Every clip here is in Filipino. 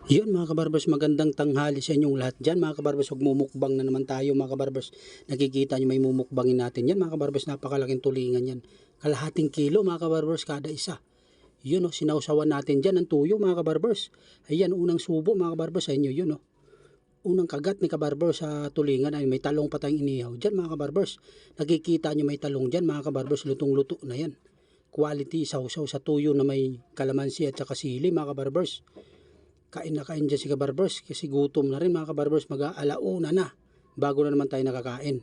Yun mga kabarbers, magandang tanghali sa inyong lahat dyan mga kabarbers. Magmumukbang na naman tayo mga kabarbers. Nakikita nyo may mumukbangin natin yan mga kabarbers. Napakalaking tulingan yan. Kalahating kilo mga kabarbers kada isa. Yun o, sinausawan natin dyan ng tuyo mga kabarbers. Ayan, unang subo mga kabarbers sa inyo yun o. Unang kagat ni kabarbers sa tulingan ay may talong patayong inihaw dyan mga kabarbers. Nakikita nyo may talong dyan mga kabarbers. Lutong-luto na yan. Quality sausaw sa tuyo na may kalamansi at saka sili mga kabarbers. Kain na kain dyan si kabarbers kasi gutom na rin mga kabarbers, mag-aalauna na bago na naman tayo nakakain.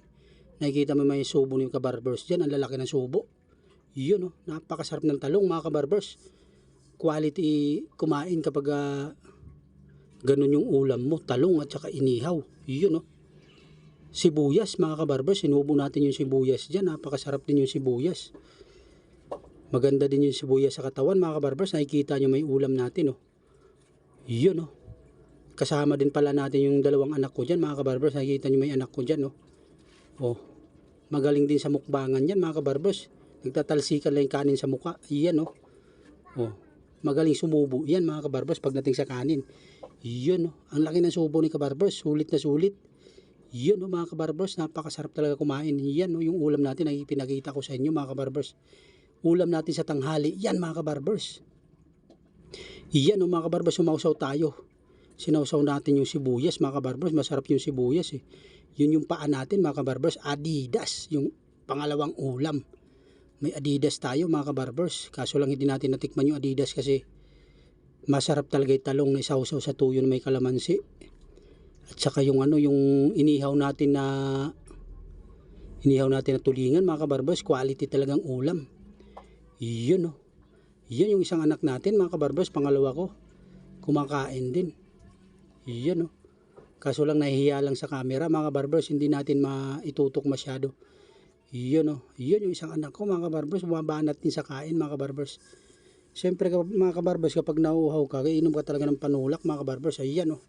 Nakikita mo may subo ni kabarbers dyan, ang lalaki ng subo. Yun o, napakasarap ng talong mga kabarbers. Quality kumain kapag ganun yung ulam mo, talong at saka inihaw. Yun o. Sibuyas mga kabarbers, sinubo natin yung sibuyas dyan, napakasarap din yung sibuyas. Maganda din yung sibuyas sa katawan mga kabarbers, nakikita nyo may ulam natin o. Yun o. Kasama din pala natin yung dalawang anak ko dyan mga kabarbers. Nakikita nyo may anak ko dyan o. Oh. Magaling din sa mukbangan yan mga kabarbers. Nagtatalsikan lang yung kanin sa muka. Yan o. Oh. Magaling sumubo yan mga kabarbers pagdating sa kanin. Yun o. Ang laki ng subo ni kabarbers. Sulit na sulit. Yun o mga kabarbers. Napakasarap talaga kumain. Yan o yung ulam natin na ipinakita ko sa inyo mga kabarbers. Ulam natin sa tanghali. Yan mga kabarbers. Yan o mga kabarbers, sumausaw tayo. Sinausaw natin yung sibuyas mga kabarbers. Masarap yung sibuyas eh. Yun yung paa natin mga kabarbers. Adidas, yung pangalawang ulam. May Adidas tayo mga kabarbers. Kaso lang hindi natin natikman yung Adidas kasi masarap talaga yung talong na isausaw sa tuyo na may kalamansi. At saka yung yung inihaw natin na tulingan mga kabarbers. Quality talagang ulam. Yun o. Yan yung isang anak natin mga kabarbers, pangalawa ko. Kumakain din. Yan o. Kaso lang nahihiya lang sa camera mga kabarbers, hindi natin maitutok masyado. Yan o. Yan yung isang anak ko mga kabarbers, bumabanat din sa kain mga kabarbers. Siyempre mga kabarbers, kapag nauuhaw ka, inom ka talaga ng panulak mga kabarbers. Ayan o.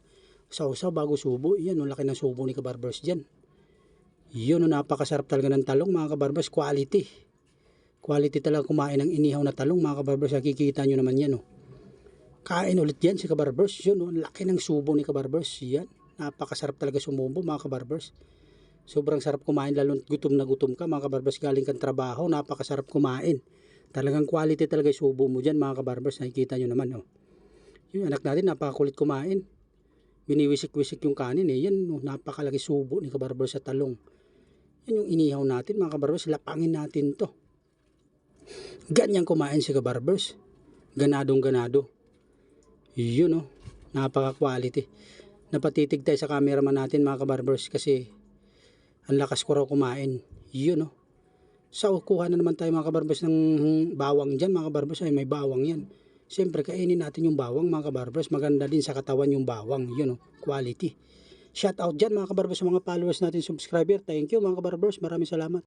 Sausaw bago subo. Yan o, laki ng subo ni kabarbers dyan. Yan o, napakasarap talaga ng talong mga kabarbers, quality. Quality talaga kumain ng inihaw na talong mga kabarbers. Nakikita nyo naman yan o. Kain ulit yan si kabarbers. Yun o, laki ng subo ni kabarbers. Yan, napakasarap talaga sumubo mga kabarbers. Sobrang sarap kumain lalo gutom na gutom ka mga kabarbers. Galing kang trabaho, napakasarap kumain. Talagang quality talaga yung subo mo dyan mga kabarbers. Nakikita nyo naman o. Yung anak natin napakakulit kumain. Biniwisik-wisik yung kanin eh. Yan o, napakalaki subo ni kabarbers sa talong. Yan yung inihaw natin mga kabarbers. Lapangin natin to. Ganyan kumain si kabarbers. Ganadong ganado. Yun o. Napaka-quality. Napatitig tayo sa cameraman natin mga kabarbers kasi ang lakas ko raw kumain. Yun o. So kuha na naman tayo mga kabarbers ng bawang dyan mga kabarbers. Ay may bawang yan. Siyempre kainin natin yung bawang mga kabarbers. Maganda din sa katawan yung bawang. Yun o. Quality. Shout out dyan mga kabarbers sa mga followers natin, subscriber. Thank you mga kabarbers. Maraming salamat.